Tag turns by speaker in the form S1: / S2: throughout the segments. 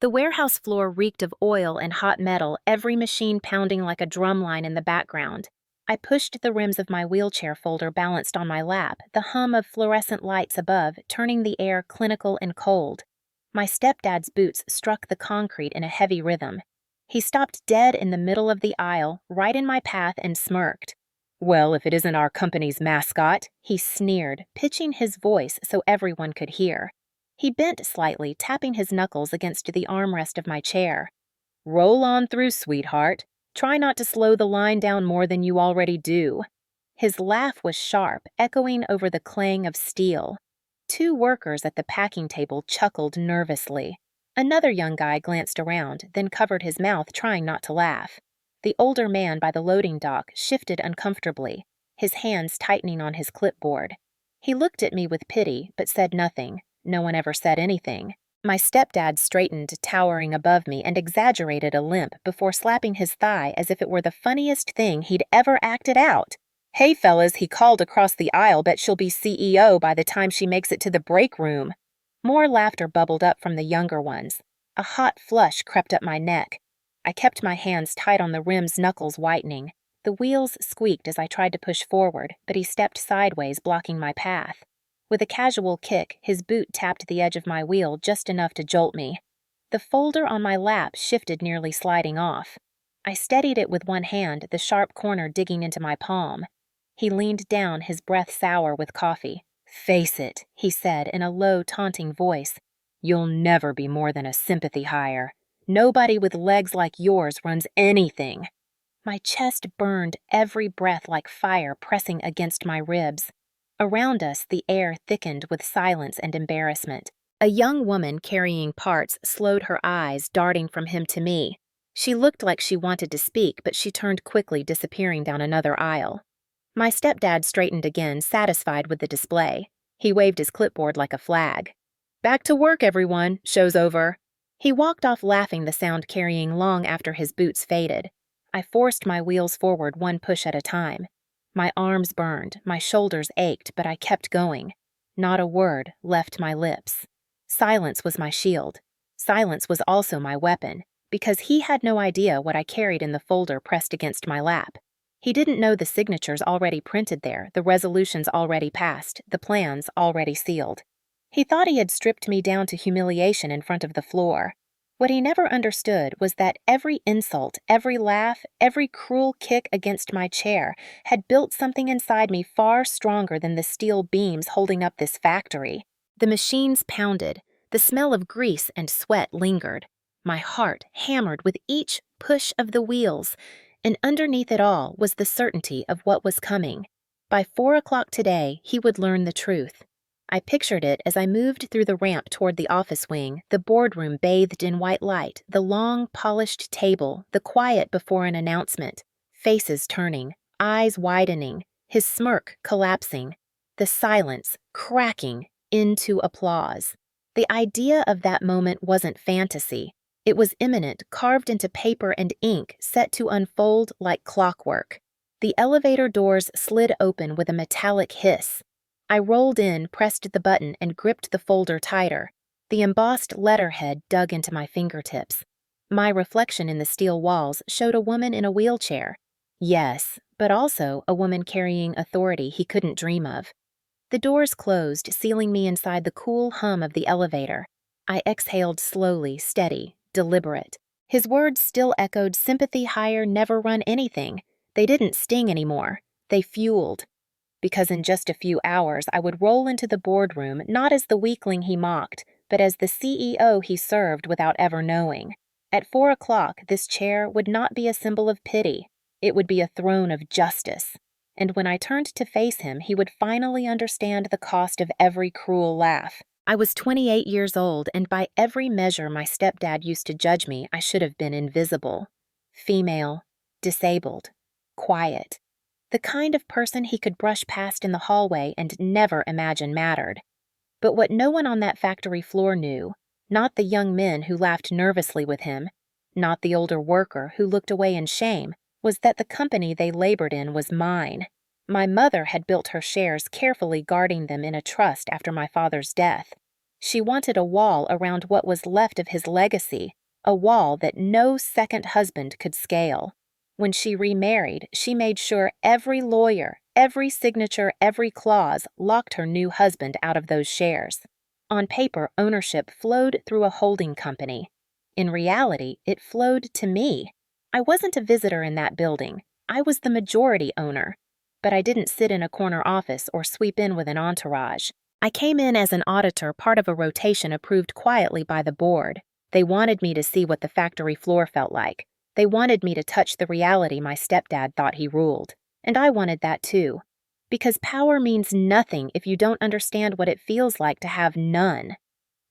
S1: The warehouse floor reeked of oil and hot metal, every machine pounding like a drumline in the background. I pushed the rims of my wheelchair folder balanced on my lap, the hum of fluorescent lights above turning the air clinical and cold. My stepdad's boots struck the concrete in a heavy rhythm. He stopped dead in the middle of the aisle, right in my path, and smirked. "Well, if it isn't our company's mascot," he sneered, pitching his voice so everyone could hear. He bent slightly, tapping his knuckles against the armrest of my chair. "Roll on through, sweetheart. Try not to slow the line down more than you already do." His laugh was sharp, echoing over the clang of steel. Two workers at the packing table chuckled nervously. Another young guy glanced around, then covered his mouth, trying not to laugh. The older man by the loading dock shifted uncomfortably, his hands tightening on his clipboard. He looked at me with pity, but said nothing. No one ever said anything. My stepdad straightened, towering above me, and exaggerated a limp before slapping his thigh as if it were the funniest thing he'd ever acted out. "Hey, fellas," he called across the aisle, "bet she'll be CEO by the time she makes it to the break room." More laughter bubbled up from the younger ones. A hot flush crept up my neck. I kept my hands tight on the rim's knuckles whitening. The wheels squeaked as I tried to push forward, but he stepped sideways, blocking my path. With a casual kick, his boot tapped the edge of my wheel just enough to jolt me. The folder on my lap shifted, nearly sliding off. I steadied it with one hand, the sharp corner digging into my palm. He leaned down, his breath sour with coffee. "Face it," he said in a low, taunting voice. "You'll never be more than a sympathy hire. Nobody with legs like yours runs anything." My chest burned, every breath like fire pressing against my ribs. Around us, the air thickened with silence and embarrassment. A young woman carrying parts slowed her eyes, darting from him to me. She looked like she wanted to speak, but she turned quickly, disappearing down another aisle. My stepdad straightened again, satisfied with the display. He waved his clipboard like a flag. "Back to work, everyone. Show's over." He walked off laughing, the sound carrying long after his boots faded. I forced my wheels forward one push at a time. My arms burned, my shoulders ached, but I kept going. Not a word left my lips. Silence was my shield. Silence was also my weapon, because he had no idea what I carried in the folder pressed against my lap. He didn't know the signatures already printed there, the resolutions already passed, the plans already sealed. He thought he had stripped me down to humiliation in front of the floor. What he never understood was that every insult, every laugh, every cruel kick against my chair had built something inside me far stronger than the steel beams holding up this factory. The machines pounded. The smell of grease and sweat lingered. My heart hammered with each push of the wheels, and underneath it all was the certainty of what was coming. By 4 o'clock today, he would learn the truth. I pictured it as I moved through the ramp toward the office wing, the boardroom bathed in white light, the long, polished table, the quiet before an announcement, faces turning, eyes widening, his smirk collapsing, the silence cracking into applause. The idea of that moment wasn't fantasy. It was imminent, carved into paper and ink, set to unfold like clockwork. The elevator doors slid open with a metallic hiss. I rolled in, pressed the button, and gripped the folder tighter. The embossed letterhead dug into my fingertips. My reflection in the steel walls showed a woman in a wheelchair. Yes, but also a woman carrying authority he couldn't dream of. The doors closed, sealing me inside the cool hum of the elevator. I exhaled slowly, steady, deliberate. His words still echoed, "Sympathy hire, never run anything." They didn't sting anymore. They fueled. Because in just a few hours I would roll into the boardroom not as the weakling he mocked, but as the CEO he served without ever knowing. At 4 o'clock, this chair would not be a symbol of pity. It would be a throne of justice. And when I turned to face him, he would finally understand the cost of every cruel laugh. I was 28 years old, and by every measure my stepdad used to judge me, I should have been invisible. Female, disabled, quiet. The kind of person he could brush past in the hallway and never imagine mattered. But what no one on that factory floor knew, not the young men who laughed nervously with him, not the older worker who looked away in shame, was that the company they labored in was mine. My mother had built her shares, carefully guarding them in a trust after my father's death. She wanted a wall around what was left of his legacy, a wall that no second husband could scale. When she remarried, she made sure every lawyer, every signature, every clause locked her new husband out of those shares. On paper, ownership flowed through a holding company. In reality, it flowed to me. I wasn't a visitor in that building. I was the majority owner. But I didn't sit in a corner office or sweep in with an entourage. I came in as an auditor, part of a rotation approved quietly by the board. They wanted me to see what the factory floor felt like. They wanted me to touch the reality my stepdad thought he ruled. And I wanted that too. Because power means nothing if you don't understand what it feels like to have none.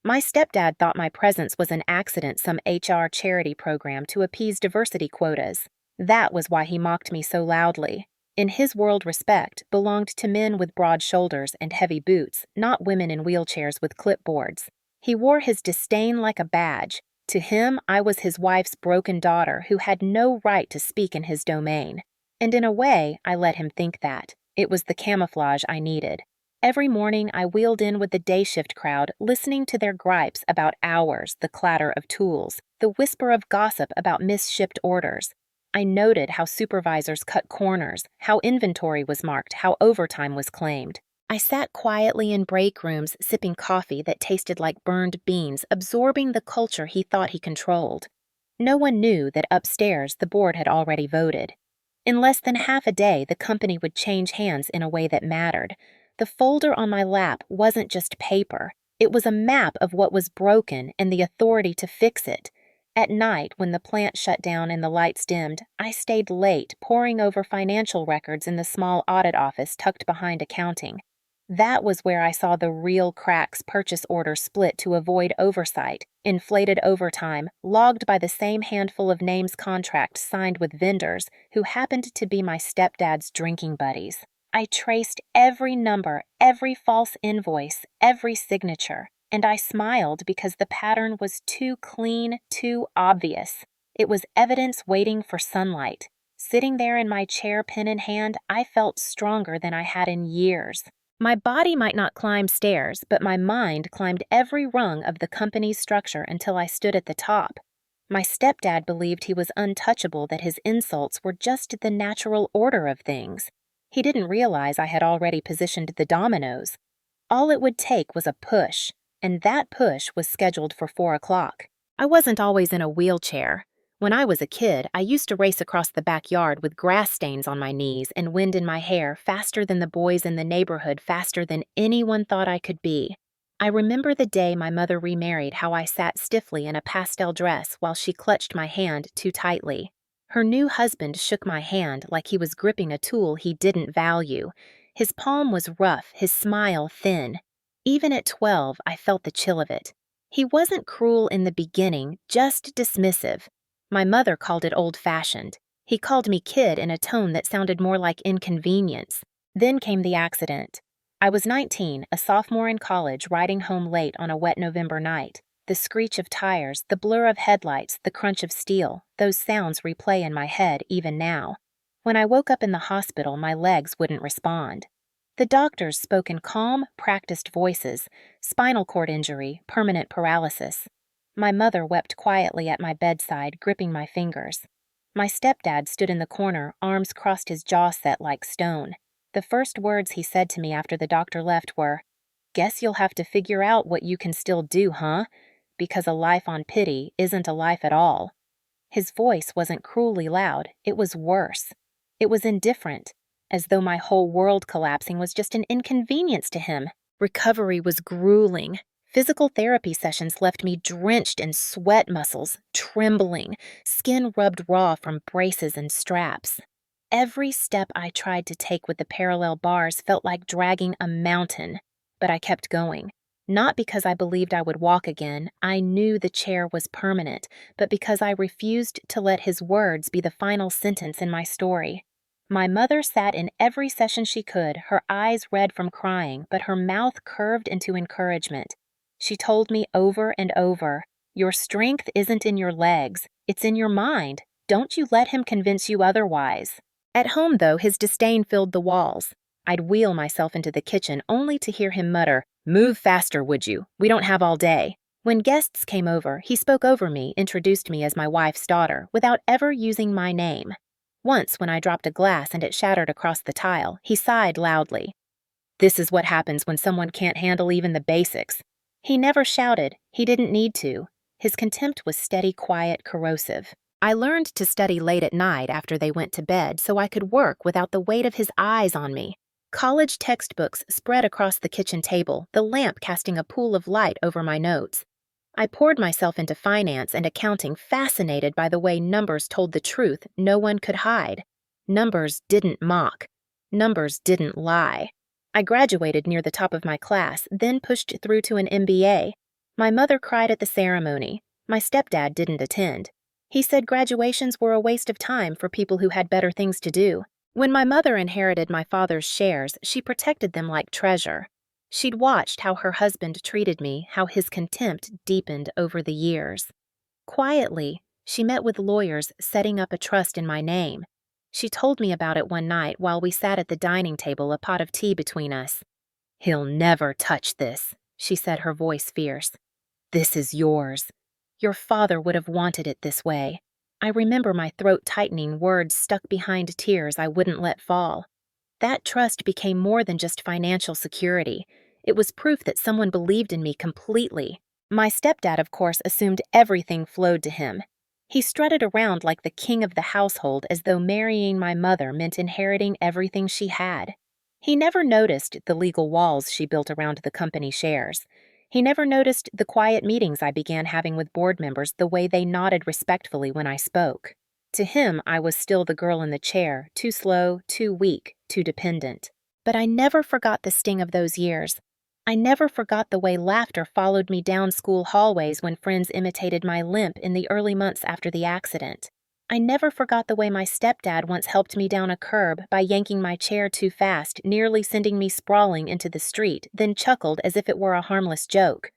S1: My stepdad thought my presence was an accident, some HR charity program to appease diversity quotas. That was why he mocked me so loudly. In his world, respect belonged to men with broad shoulders and heavy boots, not women in wheelchairs with clipboards. He wore his disdain like a badge. To him, I was his wife's broken daughter who had no right to speak in his domain. And in a way, I let him think that. It was the camouflage I needed. Every morning, I wheeled in with the day shift crowd, listening to their gripes about hours, the clatter of tools, the whisper of gossip about misshipped orders. I noted how supervisors cut corners, how inventory was marked, how overtime was claimed. I sat quietly in break rooms, sipping coffee that tasted like burned beans, absorbing the culture he thought he controlled. No one knew that upstairs the board had already voted. In less than half a day, the company would change hands in a way that mattered. The folder on my lap wasn't just paper. It was a map of what was broken and the authority to fix it. At night, when the plant shut down and the lights dimmed, I stayed late, poring over financial records in the small audit office tucked behind accounting. That was where I saw the real cracks: purchase orders split to avoid oversight, inflated overtime, logged by the same handful of names, contracts signed with vendors who happened to be my stepdad's drinking buddies. I traced every number, every false invoice, every signature. And I smiled because the pattern was too clean, too obvious. It was evidence waiting for sunlight. Sitting there in my chair, pen in hand, I felt stronger than I had in years. My body might not climb stairs, but my mind climbed every rung of the company's structure until I stood at the top. My stepdad believed he was untouchable, that his insults were just the natural order of things. He didn't realize I had already positioned the dominoes. All it would take was a push. And that push was scheduled for 4 o'clock. I wasn't always in a wheelchair. When I was a kid, I used to race across the backyard with grass stains on my knees and wind in my hair, faster than the boys in the neighborhood, faster than anyone thought I could be. I remember the day my mother remarried, how I sat stiffly in a pastel dress while she clutched my hand too tightly. Her new husband shook my hand like he was gripping a tool he didn't value. His palm was rough, his smile thin. Even at 12, I felt the chill of it. He wasn't cruel in the beginning, just dismissive. My mother called it old-fashioned. He called me kid in a tone that sounded more like inconvenience. Then came the accident. I was 19, a sophomore in college, riding home late on a wet November night. The screech of tires, the blur of headlights, the crunch of steel, those sounds replay in my head even now. When I woke up in the hospital, my legs wouldn't respond. The doctors spoke in calm, practiced voices: spinal cord injury, permanent paralysis. My mother wept quietly at my bedside, gripping my fingers. My stepdad stood in the corner, arms crossed, his jaw set like stone. The first words he said to me after the doctor left were, "Guess you'll have to figure out what you can still do, huh? Because a life on pity isn't a life at all." His voice wasn't cruelly loud, it was worse. It was indifferent, as though my whole world collapsing was just an inconvenience to him. Recovery was grueling. Physical therapy sessions left me drenched in sweat, muscles trembling, skin rubbed raw from braces and straps. Every step I tried to take with the parallel bars felt like dragging a mountain, but I kept going. Not because I believed I would walk again, I knew the chair was permanent, but because I refused to let his words be the final sentence in my story. My mother sat in every session she could, her eyes red from crying, but her mouth curved into encouragement. She told me over and over, "Your strength isn't in your legs, it's in your mind. Don't you let him convince you otherwise." At home, though, his disdain filled the walls. I'd wheel myself into the kitchen only to hear him mutter, "Move faster, would you? We don't have all day." When guests came over, he spoke over me, introduced me as my wife's daughter, without ever using my name. Once, when I dropped a glass and it shattered across the tile, he sighed loudly. "This is what happens when someone can't handle even the basics." He never shouted. He didn't need to. His contempt was steady, quiet, corrosive. I learned to study late at night after they went to bed so I could work without the weight of his eyes on me. College textbooks spread across the kitchen table, the lamp casting a pool of light over my notes. I poured myself into finance and accounting, fascinated by the way numbers told the truth no one could hide. Numbers didn't mock. Numbers didn't lie. I graduated near the top of my class, then pushed through to an MBA. My mother cried at the ceremony. My stepdad didn't attend. He said graduations were a waste of time for people who had better things to do. When my mother inherited my father's shares, she protected them like treasure. She'd watched how her husband treated me, how his contempt deepened over the years. Quietly, she met with lawyers setting up a trust in my name. She told me about it one night while we sat at the dining table, a pot of tea between us. "He'll never touch this," she said, her voice fierce. "This is yours. Your father would have wanted it this way." I remember my throat tightening, words stuck behind tears I wouldn't let fall. That trust became more than just financial security. It was proof that someone believed in me completely. My stepdad, of course, assumed everything flowed to him. He strutted around like the king of the household as though marrying my mother meant inheriting everything she had. He never noticed the legal walls she built around the company shares. He never noticed the quiet meetings I began having with board members, the way they nodded respectfully when I spoke. To him, I was still the girl in the chair, too slow, too weak, too dependent. But I never forgot the sting of those years. I never forgot the way laughter followed me down school hallways when friends imitated my limp in the early months after the accident. I never forgot the way my stepdad once helped me down a curb by yanking my chair too fast, nearly sending me sprawling into the street, then chuckled as if it were a harmless joke.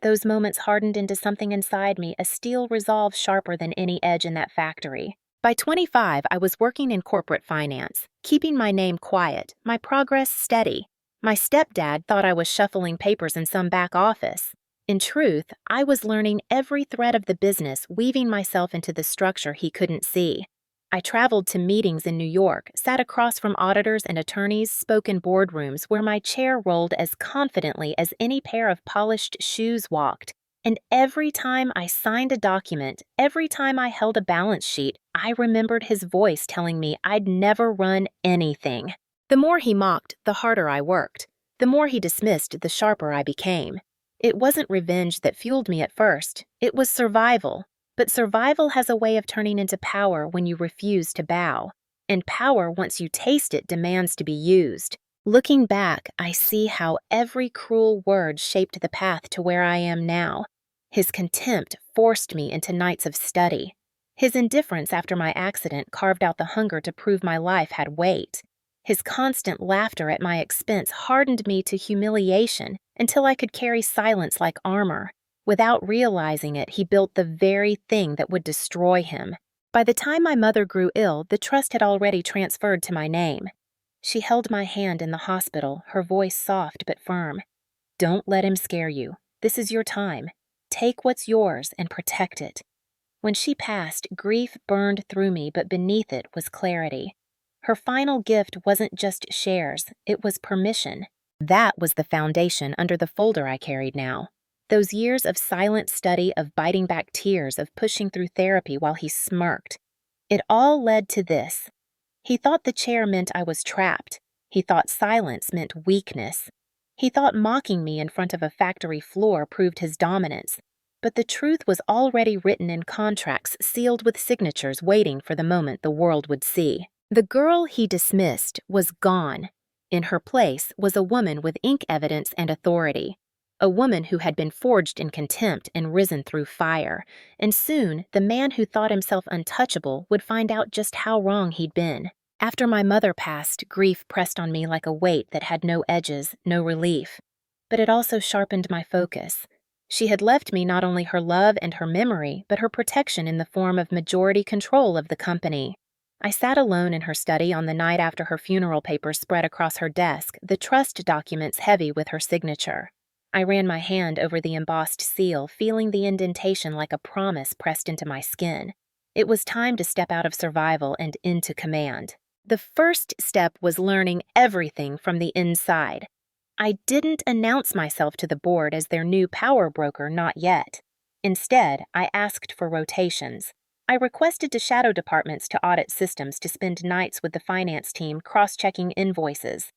S1: Those moments hardened into something inside me, a steel resolve sharper than any edge in that factory. By 25, I was working in corporate finance, keeping my name quiet, my progress steady. My stepdad thought I was shuffling papers in some back office. In truth, I was learning every thread of the business, weaving myself into the structure he couldn't see. I traveled to meetings in New York, sat across from auditors and attorneys, spoke in boardrooms where my chair rolled as confidently as any pair of polished shoes walked. And every time I signed a document, every time I held a balance sheet, I remembered his voice telling me I'd never run anything. The more he mocked, the harder I worked. The more he dismissed, the sharper I became. It wasn't revenge that fueled me at first. It was survival. But survival has a way of turning into power when you refuse to bow. And power, once you taste it, demands to be used. Looking back, I see how every cruel word shaped the path to where I am now. His contempt forced me into nights of study. His indifference after my accident carved out the hunger to prove my life had weight. His constant laughter at my expense hardened me to humiliation until I could carry silence like armor. Without realizing it, he built the very thing that would destroy him. By the time my mother grew ill, the trust had already transferred to my name. She held my hand in the hospital, her voice soft but firm. "Don't let him scare you. This is your time. Take what's yours and protect it." When she passed, grief burned through me, but beneath it was clarity. Her final gift wasn't just shares, it was permission. That was the foundation under the folder I carried now. Those years of silent study, of biting back tears, of pushing through therapy while he smirked. It all led to this. He thought the chair meant I was trapped. He thought silence meant weakness. He thought mocking me in front of a factory floor proved his dominance. But the truth was already written in contracts, sealed with signatures, waiting for the moment the world would see. The girl he dismissed was gone. In her place was a woman with ink evidence and authority. A woman who had been forged in contempt and risen through fire. And soon, the man who thought himself untouchable would find out just how wrong he'd been. After my mother passed, grief pressed on me like a weight that had no edges, no relief. But it also sharpened my focus. She had left me not only her love and her memory, but her protection in the form of majority control of the company. I sat alone in her study on the night after her funeral papers spread across her desk, the trust documents heavy with her signature. I ran my hand over the embossed seal, feeling the indentation like a promise pressed into my skin. It was time to step out of survival and into command. The first step was learning everything from the inside. I didn't announce myself to the board as their new power broker, not yet. Instead, I asked for rotations. I requested to shadow departments to audit systems to spend nights with the finance team cross-checking invoices.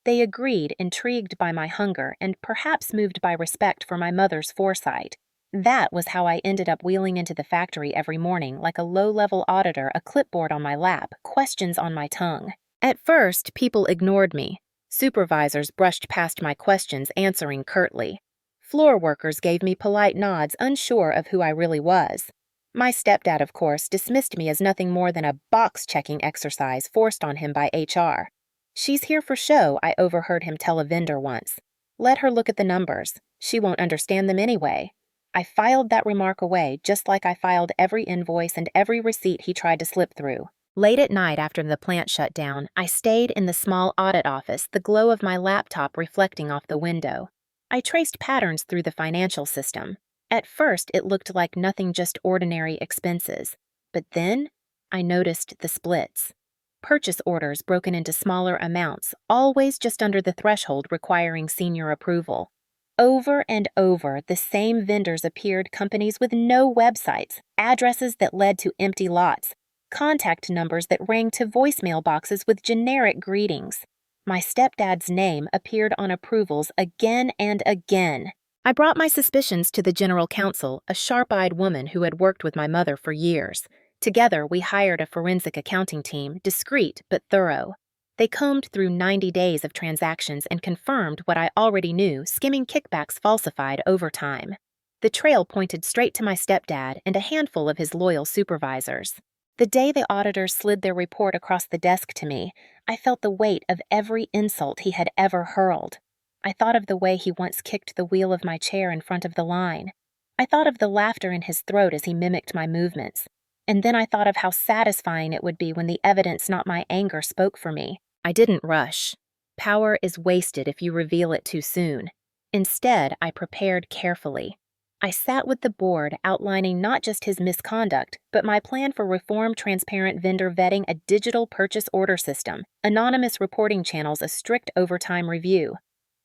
S1: They agreed, intrigued by my hunger and perhaps moved by respect for my mother's foresight. That was how I ended up wheeling into the factory every morning like a low-level auditor, a clipboard on my lap, questions on my tongue. At first, people ignored me. Supervisors brushed past my questions, answering curtly. Floor workers gave me polite nods, unsure of who I really was. My stepdad, of course, dismissed me as nothing more than a box-checking exercise forced on him by HR. "She's here for show," I overheard him tell a vendor once. "Let her look at the numbers. She won't understand them anyway." I filed that remark away, just like I filed every invoice and every receipt he tried to slip through. Late at night after the plant shut down, I stayed in the small audit office, the glow of my laptop reflecting off the window. I traced patterns through the financial system. At first, it looked like nothing, just ordinary expenses. But then, I noticed the splits. Purchase orders broken into smaller amounts, always just under the threshold requiring senior approval. Over and over, the same vendors appeared, companies with no websites, addresses that led to empty lots, contact numbers that rang to voicemail boxes with generic greetings. My stepdad's name appeared on approvals again and again. I brought my suspicions to the general counsel, a sharp-eyed woman who had worked with my mother for years. Together, we hired a forensic accounting team, discreet but thorough. They combed through 90 days of transactions and confirmed what I already knew, skimming kickbacks falsified over time. The trail pointed straight to my stepdad and a handful of his loyal supervisors. The day the auditors slid their report across the desk to me, I felt the weight of every insult he had ever hurled. I thought of the way he once kicked the wheel of my chair in front of the line. I thought of the laughter in his throat as he mimicked my movements. And then I thought of how satisfying it would be when the evidence, not my anger, spoke for me. I didn't rush. Power is wasted if you reveal it too soon. Instead, I prepared carefully. I sat with the board, outlining not just his misconduct, but my plan for reform, transparent vendor vetting, a digital purchase order system, anonymous reporting channels, a strict overtime review.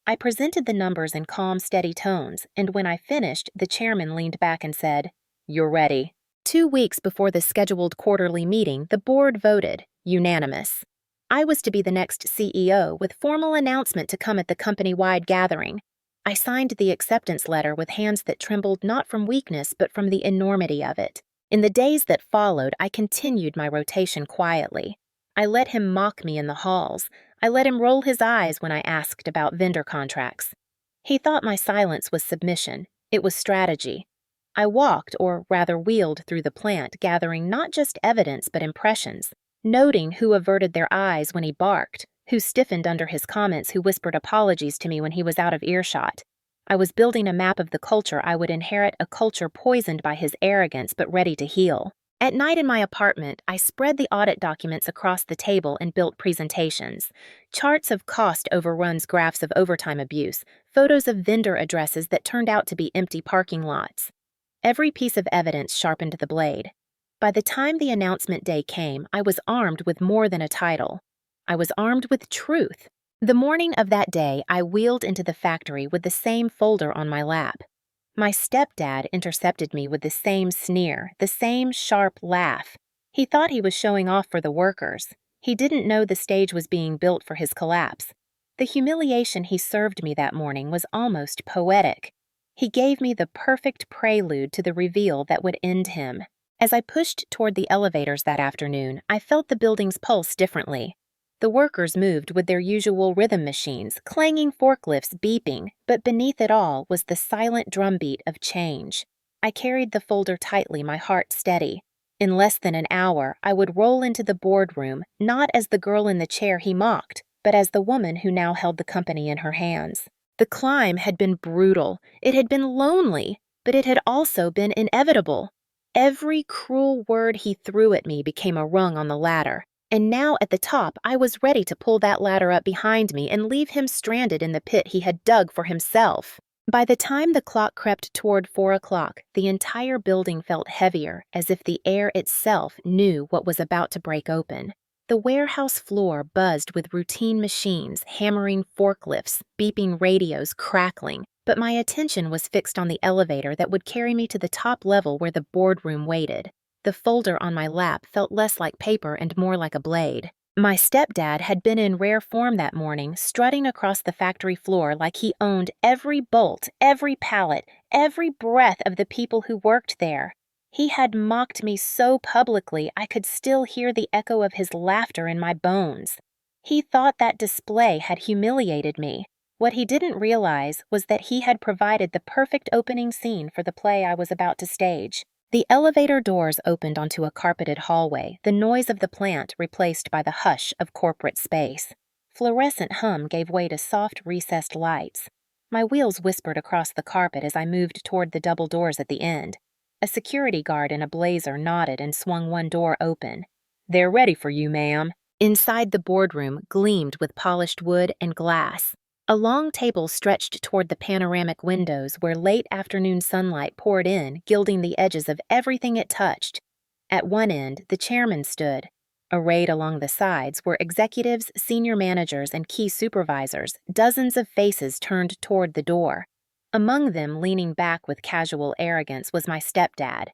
S1: I presented the numbers in calm, steady tones, and when I finished, the chairman leaned back and said, "You're ready." 2 weeks before the scheduled quarterly meeting, the board voted, unanimous. I was to be the next CEO, with formal announcement to come at the company-wide gathering. I signed the acceptance letter with hands that trembled not from weakness but from the enormity of it. In the days that followed, I continued my rotation quietly. I let him mock me in the halls. I let him roll his eyes when I asked about vendor contracts. He thought my silence was submission. It was strategy. I walked, or rather wheeled, through the plant, gathering not just evidence but impressions, noting who averted their eyes when he barked, who stiffened under his comments, who whispered apologies to me when he was out of earshot. I was building a map of the culture I would inherit, a culture poisoned by his arrogance but ready to heal. At night in my apartment, I spread the audit documents across the table and built presentations. Charts of cost overruns, graphs of overtime abuse, photos of vendor addresses that turned out to be empty parking lots. Every piece of evidence sharpened the blade. By the time the announcement day came, I was armed with more than a title. I was armed with truth. The morning of that day, I wheeled into the factory with the same folder on my lap. My stepdad intercepted me with the same sneer, the same sharp laugh. He thought he was showing off for the workers. He didn't know the stage was being built for his collapse. The humiliation he served me that morning was almost poetic. He gave me the perfect prelude to the reveal that would end him. As I pushed toward the elevators that afternoon, I felt the building's pulse differently. The workers moved with their usual rhythm machines, clanging forklifts beeping, but beneath it all was the silent drumbeat of change. I carried the folder tightly, my heart steady. In less than an hour, I would roll into the boardroom, not as the girl in the chair he mocked, but as the woman who now held the company in her hands. The climb had been brutal, it had been lonely, but it had also been inevitable. Every cruel word he threw at me became a rung on the ladder, and now at the top I was ready to pull that ladder up behind me and leave him stranded in the pit he had dug for himself. By the time the clock crept toward 4 o'clock, the entire building felt heavier, as if the air itself knew what was about to break open. The warehouse floor buzzed with routine machines, hammering forklifts, beeping radios, crackling, but my attention was fixed on the elevator that would carry me to the top level where the boardroom waited. The folder on my lap felt less like paper and more like a blade. My stepdad had been in rare form that morning, strutting across the factory floor like he owned every bolt, every pallet, every breath of the people who worked there. He had mocked me so publicly I could still hear the echo of his laughter in my bones. He thought that display had humiliated me. What he didn't realize was that he had provided the perfect opening scene for the play I was about to stage. The elevator doors opened onto a carpeted hallway, the noise of the plant replaced by the hush of corporate space. Fluorescent hum gave way to soft, recessed lights. My wheels whispered across the carpet as I moved toward the double doors at the end. A security guard in a blazer nodded and swung one door open. "They're ready for you, ma'am." Inside the boardroom gleamed with polished wood and glass. A long table stretched toward the panoramic windows where late afternoon sunlight poured in, gilding the edges of everything it touched. At one end, the chairman stood. Arrayed along the sides were executives, senior managers, and key supervisors, dozens of faces turned toward the door. Among them, leaning back with casual arrogance, was my stepdad.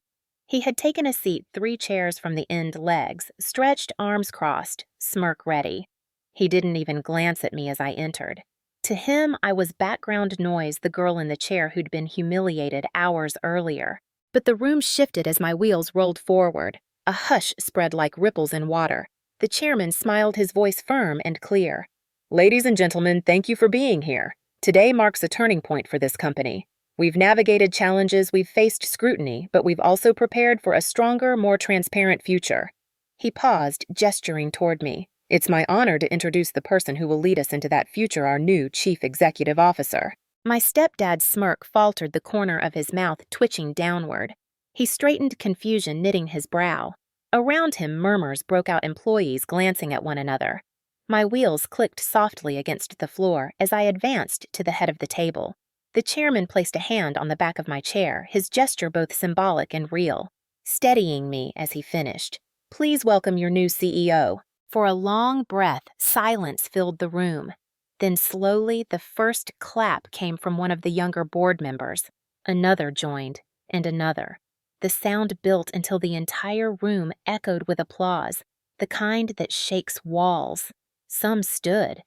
S1: He had taken a seat 3 chairs from the end legs, stretched, arms crossed, smirk ready. He didn't even glance at me as I entered. To him, I was background noise, the girl in the chair who'd been humiliated hours earlier. But the room shifted as my wheels rolled forward. A hush spread like ripples in water. The chairman smiled, his voice firm and clear. "Ladies and gentlemen, thank you for being here. Today marks a turning point for this company. We've navigated challenges, we've faced scrutiny, but we've also prepared for a stronger, more transparent future." He paused, gesturing toward me. "It's my honor to introduce the person who will lead us into that future, our new Chief Executive Officer." My stepdad's smirk faltered, the corner of his mouth twitching downward. He straightened, confusion knitting his brow. Around him, murmurs broke out, employees glancing at one another. My wheels clicked softly against the floor as I advanced to the head of the table. The chairman placed a hand on the back of my chair, his gesture both symbolic and real, steadying me as he finished. "Please welcome your new CEO." For a long breath, silence filled the room. Then slowly, the first clap came from one of the younger board members. Another joined, and another. The sound built until the entire room echoed with applause, the kind that shakes walls. Some stood.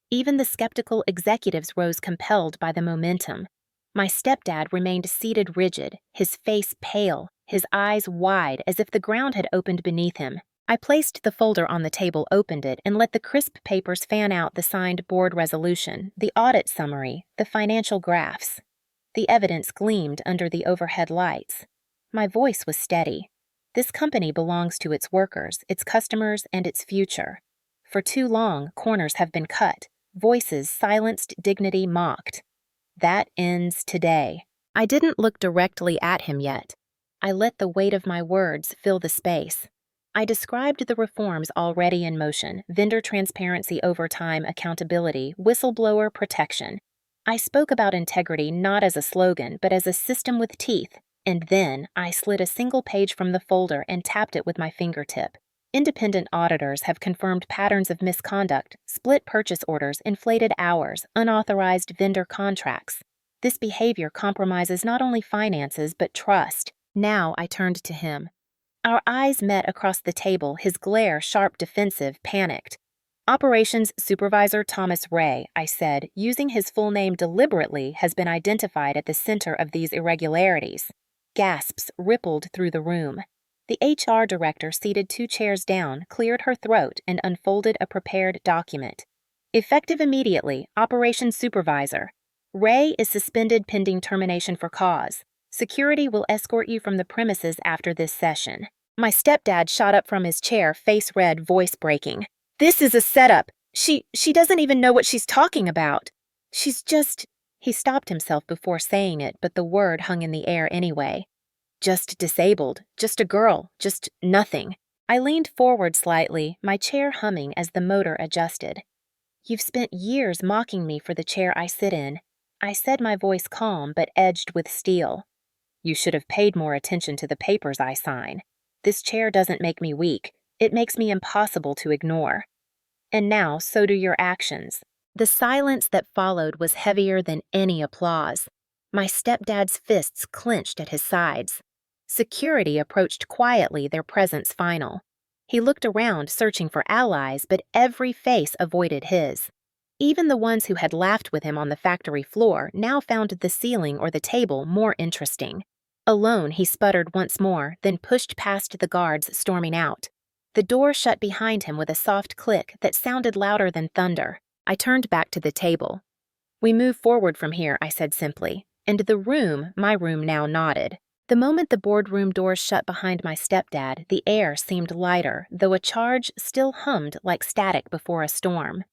S1: Even the skeptical executives rose, compelled by the momentum. My stepdad remained seated rigid, his face pale, his eyes wide as if the ground had opened beneath him. I placed the folder on the table, opened it, and let the crisp papers fan out the signed board resolution, the audit summary, the financial graphs. The evidence gleamed under the overhead lights. My voice was steady. This company belongs to its workers, its customers, and its future. For too long, corners have been cut, voices silenced, dignity mocked. That ends today. I didn't look directly at him yet. I let the weight of my words fill the space. I described the reforms already in motion: vendor transparency, overtime, accountability, whistleblower protection. I spoke about integrity not as a slogan, but as a system with teeth. And then I slid a single page from the folder and tapped it with my fingertip. Independent auditors have confirmed patterns of misconduct, split purchase orders, inflated hours, unauthorized vendor contracts. This behavior compromises not only finances, but trust. Now I turned to him. Our eyes met across the table, his glare sharp, defensive, panicked. "Operations Supervisor Thomas Ray," I said, using his full name deliberately, "has been identified at the center of these irregularities." Gasps rippled through the room. The HR director, seated 2 chairs down, cleared her throat and unfolded a prepared document. "Effective immediately, Operations Supervisor. Ray is suspended pending termination for cause. Security will escort you from the premises after this session." My stepdad shot up from his chair, face red, voice breaking. "This is a setup. She doesn't even know what she's talking about. She's just—" He stopped himself before saying it, but the word hung in the air anyway. just disabled, just a girl, just nothing. I leaned forward slightly, my chair humming as the motor adjusted. You've spent years mocking me for the chair I sit in. I said, my voice calm but edged with steel. You should have paid more attention to the papers I sign. This chair doesn't make me weak. It makes me impossible to ignore. And now, so do your actions. The silence that followed was heavier than any applause. My stepdad's fists clenched at his sides. Security approached quietly, their presence final. He looked around, searching for allies, but every face avoided his. Even the ones who had laughed with him on the factory floor now found the ceiling or the table more interesting. Alone, he sputtered once more, then pushed past the guards, storming out. The door shut behind him with a soft click that sounded louder than thunder. I turned back to the table. We move forward from here, I said simply, and the room, my room now, nodded. The moment the boardroom doors shut behind my stepdad, the air seemed lighter, though a charge still hummed like static before a storm.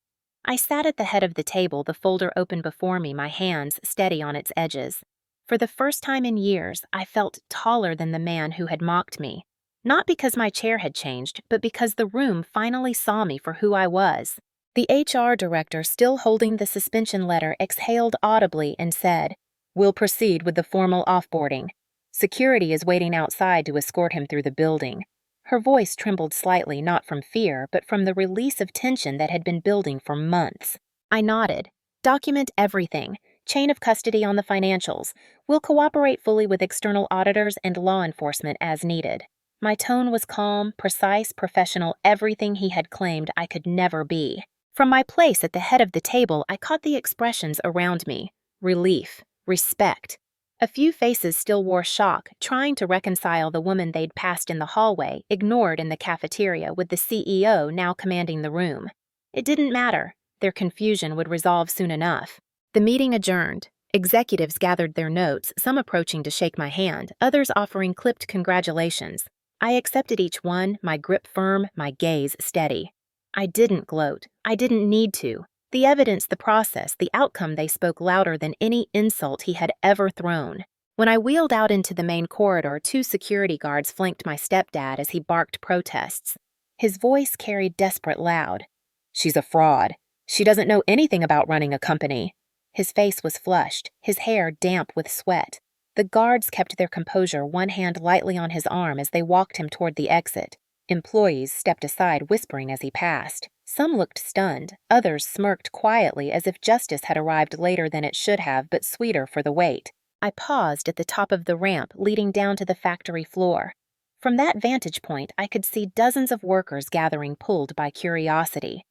S1: I sat at the head of the table, the folder open before me, my hands steady on its edges. For the first time in years, I felt taller than the man who had mocked me. Not because my chair had changed, but because the room finally saw me for who I was. The HR director, still holding the suspension letter, exhaled audibly and said, "We'll proceed with the formal offboarding. Security is waiting outside to escort him through the building." Her voice trembled slightly, not from fear, but from the release of tension that had been building for months. I nodded. "Document everything. Chain of custody on the financials. We'll cooperate fully with external auditors and law enforcement as needed." My tone was calm, precise, professional, everything he had claimed I could never be. From my place at the head of the table, I caught the expressions around me. Relief, respect. A few faces still wore shock, trying to reconcile the woman they'd passed in the hallway, ignored in the cafeteria, with the CEO now commanding the room. It didn't matter. Their confusion would resolve soon enough. The meeting adjourned. Executives gathered their notes, some approaching to shake my hand, others offering clipped congratulations. I accepted each one, my grip firm, my gaze steady. I didn't gloat. I didn't need to. The evidence, the process, the outcome, they spoke louder than any insult he had ever thrown. When I wheeled out into the main corridor, 2 security guards flanked my stepdad as he barked protests. His voice carried desperate loud. "She's a fraud. She doesn't know anything about running a company." His face was flushed, his hair damp with sweat. The guards kept their composure, one hand lightly on his arm as they walked him toward the exit. Employees stepped aside, whispering as he passed. Some looked stunned, others smirked quietly as if justice had arrived later than it should have, but sweeter for the wait. I paused at the top of the ramp leading down to the factory floor. From that vantage point, I could see dozens of workers gathering, pulled by curiosity.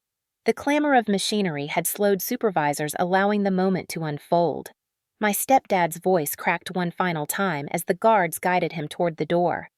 S1: The clamor of machinery had slowed supervisors, allowing the moment to unfold. My stepdad's voice cracked one final time as the guards guided him toward the door.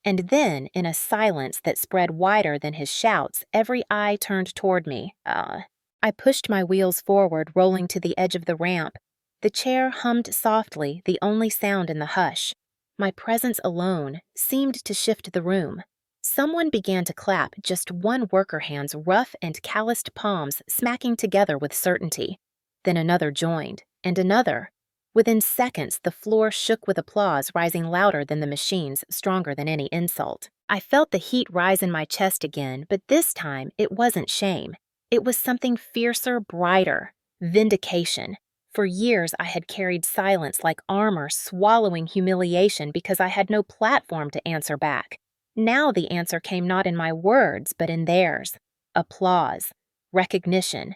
S1: And then, in a silence that spread wider than his shouts, every eye turned toward me. I pushed my wheels forward, rolling to the edge of the ramp. The chair hummed softly, the only sound in the hush. My presence alone seemed to shift the room. Someone began to clap, just one worker hand's rough and calloused palms smacking together with certainty. Then another joined, and another. Within seconds, the floor shook with applause, rising louder than the machines, stronger than any insult. I felt the heat rise in my chest again, but this time it wasn't shame. It was something fiercer, brighter. Vindication. For years I had carried silence like armor, swallowing humiliation because I had no platform to answer back. Now the answer came not in my words, but in theirs. Applause. Recognition.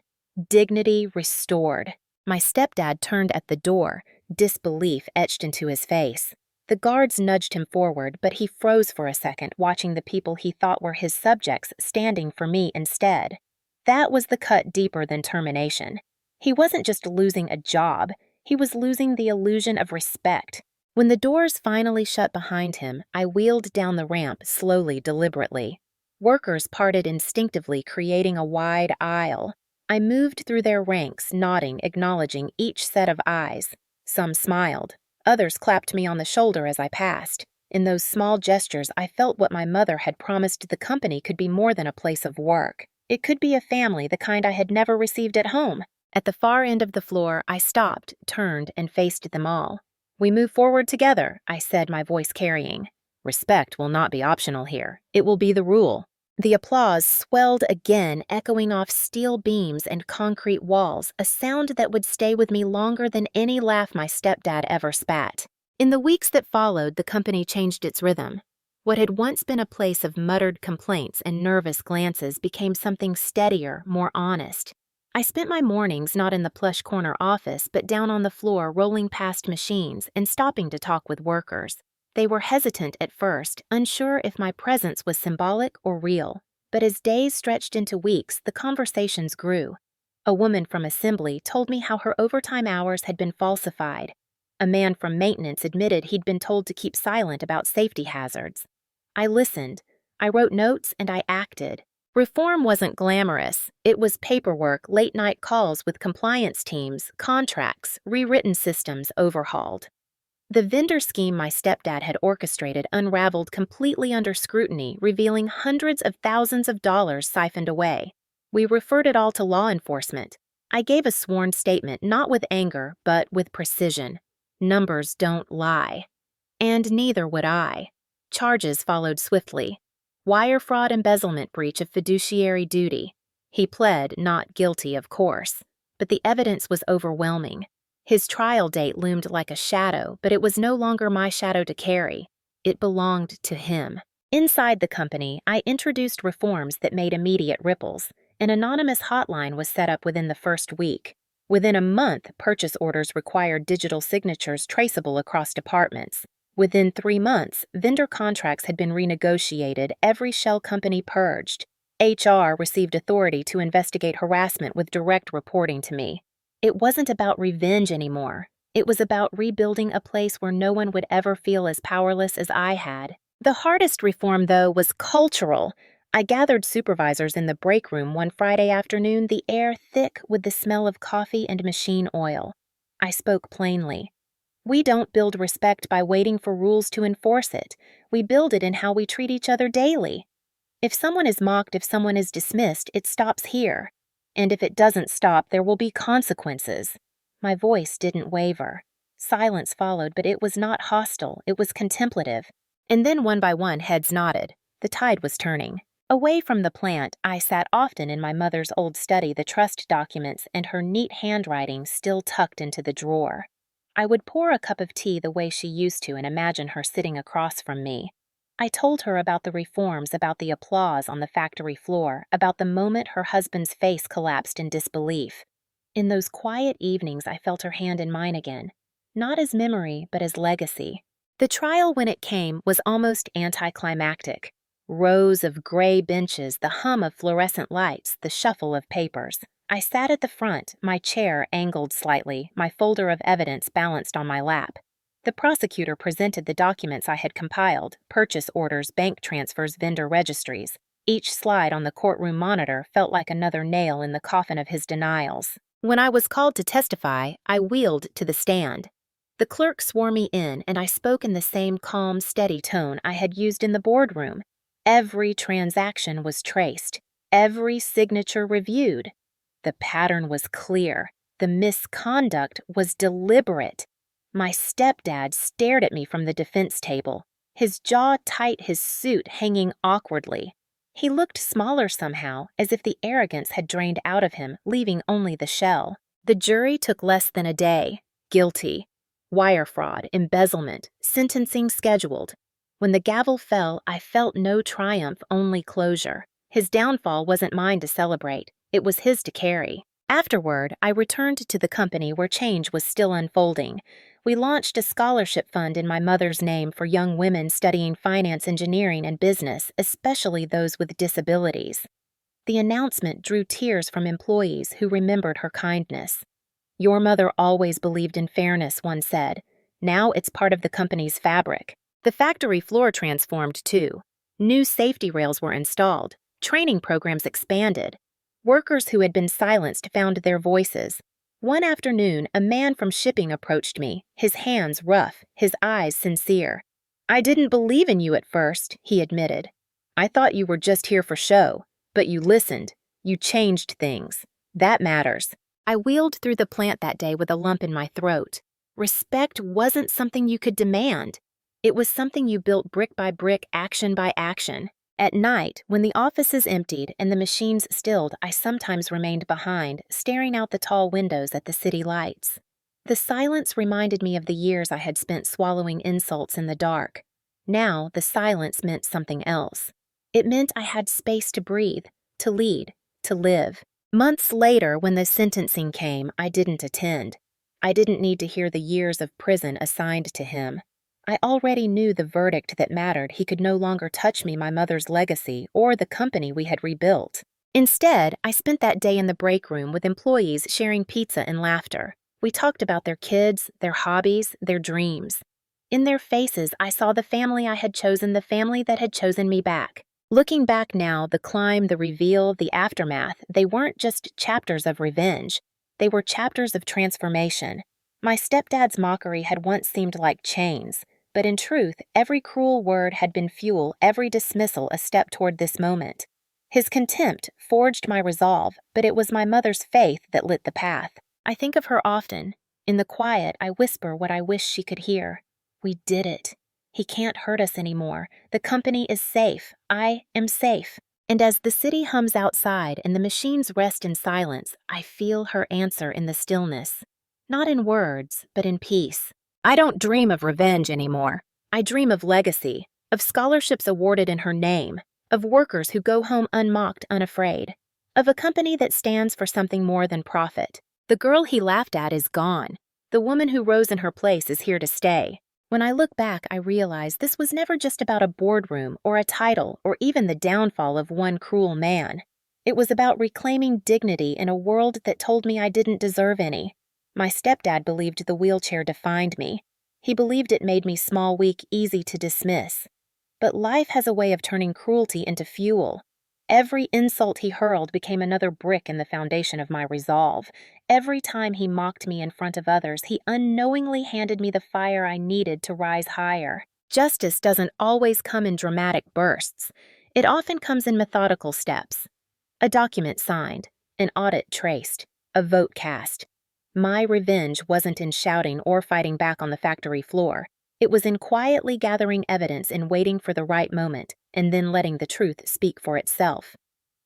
S1: Dignity restored. My stepdad turned at the door, disbelief etched into his face. The guards nudged him forward, but he froze for a second, watching the people he thought were his subjects standing for me instead. That was the cut deeper than termination. He wasn't just losing a job, he was losing the illusion of respect. When the doors finally shut behind him, I wheeled down the ramp slowly, deliberately. Workers parted instinctively, creating a wide aisle. I moved through their ranks, nodding, acknowledging each set of eyes. Some smiled. Others clapped me on the shoulder as I passed. In those small gestures, I felt what my mother had promised the company could be more than a place of work. It could be a family, the kind I had never received at home. At the far end of the floor, I stopped, turned, and faced them all. We move forward together, I said, my voice carrying. Respect will not be optional here. It will be the rule. The applause swelled again, echoing off steel beams and concrete walls, a sound that would stay with me longer than any laugh my stepdad ever spat. In the weeks that followed, the company changed its rhythm. What had once been a place of muttered complaints and nervous glances became something steadier, more honest. I spent my mornings not in the plush corner office, but down on the floor, rolling past machines and stopping to talk with workers. They were hesitant at first, unsure if my presence was symbolic or real. But as days stretched into weeks, the conversations grew. A woman from assembly told me how her overtime hours had been falsified. A man from maintenance admitted he'd been told to keep silent about safety hazards. I listened. I wrote notes and I acted. Reform wasn't glamorous. It was paperwork, late-night calls with compliance teams, contracts, rewritten systems overhauled. The vendor scheme my stepdad had orchestrated unraveled completely under scrutiny, revealing hundreds of thousands of dollars siphoned away. We referred it all to law enforcement. I gave a sworn statement, not with anger, but with precision. Numbers don't lie. And neither would I. Charges followed swiftly. Wire fraud, embezzlement, breach of fiduciary duty. He pled not guilty, of course, but the evidence was overwhelming. His trial date loomed like a shadow, but it was no longer my shadow to carry. It belonged to him. Inside the company, I introduced reforms that made immediate ripples. An anonymous hotline was set up within the first week. Within a month, purchase orders required digital signatures traceable across departments. Within 3 months, vendor contracts had been renegotiated, every shell company purged. HR received authority to investigate harassment with direct reporting to me. It wasn't about revenge anymore. It was about rebuilding a place where no one would ever feel as powerless as I had. The hardest reform, though, was cultural. I gathered supervisors in the break room one Friday afternoon, the air thick with the smell of coffee and machine oil. I spoke plainly. We don't build respect by waiting for rules to enforce it. We build it in how we treat each other daily. If someone is mocked, if someone is dismissed, it stops here. And if it doesn't stop, there will be consequences. My voice didn't waver. Silence followed, but it was not hostile, it was contemplative. And then one by one, heads nodded. The tide was turning. Away from the plant, I sat often in my mother's old study, the trust documents and her neat handwriting still tucked into the drawer. I would pour a cup of tea the way she used to and imagine her sitting across from me. I told her about the reforms, about the applause on the factory floor, about the moment her husband's face collapsed in disbelief. In those quiet evenings, I felt her hand in mine again, not as memory, but as legacy. The trial, when it came, was almost anticlimactic. Rows of gray benches, the hum of fluorescent lights, the shuffle of papers. I sat at the front, my chair angled slightly, my folder of evidence balanced on my lap. The prosecutor presented the documents I had compiled, purchase orders, bank transfers, vendor registries. Each slide on the courtroom monitor felt like another nail in the coffin of his denials. When I was called to testify, I wheeled to the stand. The clerk swore me in, and I spoke in the same calm, steady tone I had used in the boardroom. Every transaction was traced, every signature reviewed. The pattern was clear. The misconduct was deliberate. My stepdad stared at me from the defense table, his jaw tight, his suit hanging awkwardly. He looked smaller somehow, as if the arrogance had drained out of him, leaving only the shell. The jury took less than a day. Guilty. Wire fraud, embezzlement, sentencing scheduled. When the gavel fell, I felt no triumph, only closure. His downfall wasn't mine to celebrate. It was his to carry. Afterward, I returned to the company where change was still unfolding. We launched a scholarship fund in my mother's name for young women studying finance, engineering, and business, especially those with disabilities. The announcement drew tears from employees who remembered her kindness. Your mother always believed in fairness, one said. Now it's part of the company's fabric. The factory floor transformed too. New safety rails were installed. Training programs expanded. Workers who had been silenced found their voices. One afternoon, a man from shipping approached me, his hands rough, his eyes sincere. I didn't believe in you at first, he admitted. I thought you were just here for show, but you listened. You changed things. That matters. I wheeled through the plant that day with a lump in my throat. Respect wasn't something you could demand. It was something you built brick by brick, action by action. At night, when the office is emptied and the machines stilled, I sometimes remained behind, staring out the tall windows at the city lights. The silence reminded me of the years I had spent swallowing insults in the dark. Now, the silence meant something else. It meant I had space to breathe, to lead, to live. Months later, when the sentencing came, I didn't attend. I didn't need to hear the years of prison assigned to him. I already knew the verdict that mattered. He could no longer touch me, my mother's legacy, or the company we had rebuilt. Instead, I spent that day in the break room with employees sharing pizza and laughter. We talked about their kids, their hobbies, their dreams. In their faces, I saw the family I had chosen, the family that had chosen me back. Looking back now, the climb, the reveal, the aftermath, they weren't just chapters of revenge. They were chapters of transformation. My stepdad's mockery had once seemed like chains, but in truth, every cruel word had been fuel, every dismissal a step toward this moment. His contempt forged my resolve, but it was my mother's faith that lit the path. I think of her often. In the quiet, I whisper what I wish she could hear. We did it. He can't hurt us anymore. The company is safe. I am safe. And as the city hums outside and the machines rest in silence, I feel her answer in the stillness. Not in words, but in peace. I don't dream of revenge anymore. I dream of legacy, of scholarships awarded in her name, of workers who go home unmocked, unafraid, of a company that stands for something more than profit. The girl he laughed at is gone. The woman who rose in her place is here to stay. When I look back, I realize this was never just about a boardroom or a title or even the downfall of one cruel man. It was about reclaiming dignity in a world that told me I didn't deserve any. My stepdad believed the wheelchair defined me. He believed it made me small, weak, easy to dismiss. But life has a way of turning cruelty into fuel. Every insult he hurled became another brick in the foundation of my resolve. Every time he mocked me in front of others, he unknowingly handed me the fire I needed to rise higher. Justice doesn't always come in dramatic bursts. It often comes in methodical steps. A document signed, an audit traced, a vote cast. My revenge wasn't in shouting or fighting back on the factory floor. It was in quietly gathering evidence and waiting for the right moment, and then letting the truth speak for itself.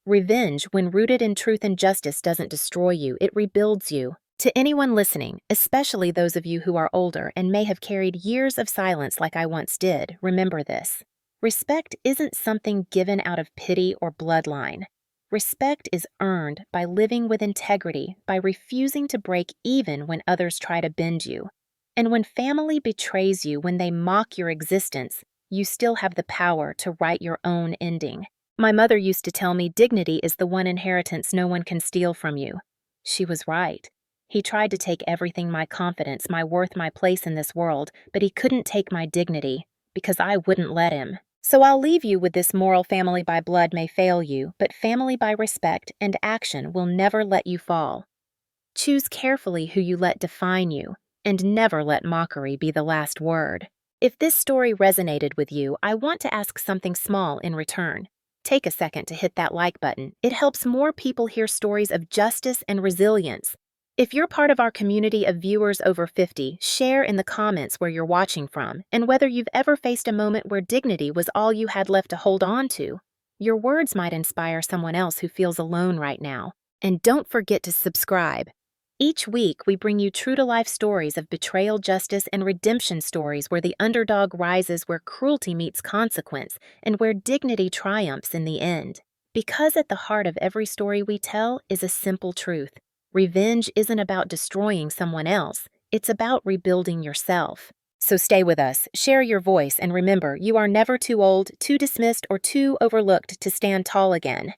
S1: Revenge, when rooted in truth and justice, doesn't destroy you, it rebuilds you. To anyone listening, especially those of you who are older and may have carried years of silence like I once did, remember this. Respect isn't something given out of pity or bloodline. Respect is earned by living with integrity, by refusing to break even when others try to bend you. And when family betrays you, when they mock your existence, you still have the power to write your own ending. My mother used to tell me dignity is the one inheritance no one can steal from you. She was right. He tried to take everything, my confidence, my worth, my place in this world, but he couldn't take my dignity, because I wouldn't let him. So I'll leave you with this moral: family by blood may fail you, but family by respect and action will never let you fall. Choose carefully who you let define you, and never let mockery be the last word. If this story resonated with you, I want to ask something small in return. Take a second to hit that like button. It helps more people hear stories of justice and resilience. If you're part of our community of viewers over 50, share in the comments where you're watching from and whether you've ever faced a moment where dignity was all you had left to hold on to. Your words might inspire someone else who feels alone right now. And don't forget to subscribe. Each week, we bring you true-to-life stories of betrayal, justice, and redemption stories where the underdog rises, where cruelty meets consequence, and where dignity triumphs in the end. Because at the heart of every story we tell is a simple truth. Revenge isn't about destroying someone else. It's about rebuilding yourself. So stay with us, share your voice, and remember, you are never too old, too dismissed, or too overlooked to stand tall again.